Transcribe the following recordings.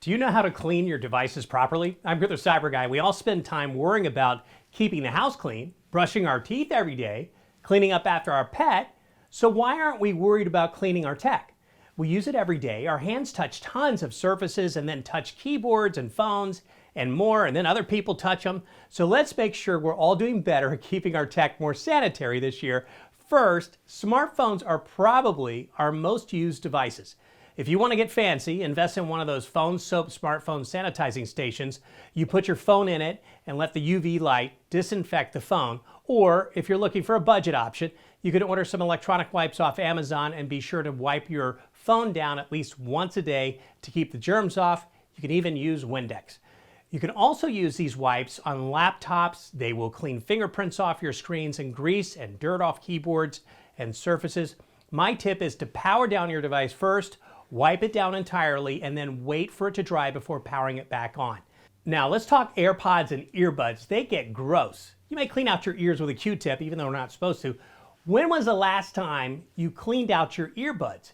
Do you know how to clean your devices properly? I'm the CyberGuy. We all spend time worrying about keeping the house clean, brushing our teeth every day, cleaning up after our pet. So why aren't we worried about cleaning our tech? We use it every day. Our hands touch tons of surfaces and then touch keyboards and phones and more, and then other people touch them. So let's make sure we're all doing better at keeping our tech more sanitary this year. First, smartphones are probably our most used devices. If you want to get fancy, invest in one of those phone soap smartphone sanitizing stations. You put your phone in it and let the UV light disinfect the phone. Or if you're looking for a budget option, you can order some electronic wipes off Amazon and be sure to wipe your phone down at least once a day to keep the germs off. You can even use Windex. You can also use these wipes on laptops. They will clean fingerprints off your screens and grease and dirt off keyboards and surfaces. My tip is to power down your device first, wipe it down entirely, and then wait for it to dry before powering it back on. Now let's talk AirPods and earbuds. They get gross. You may clean out your ears with a Q-tip, even though we're not supposed to. When was the last time you cleaned out your earbuds?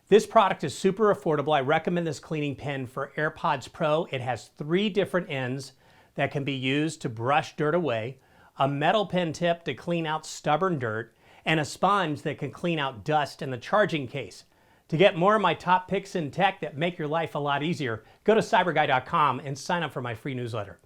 This product is super affordable. I recommend this cleaning pen for AirPods Pro. It has 3 different ends that can be used to brush dirt away, a metal pen tip to clean out stubborn dirt, and a sponge that can clean out dust in the charging case. To get more of my top picks in tech that make your life a lot easier, go to cyberguy.com and sign up for my free newsletter.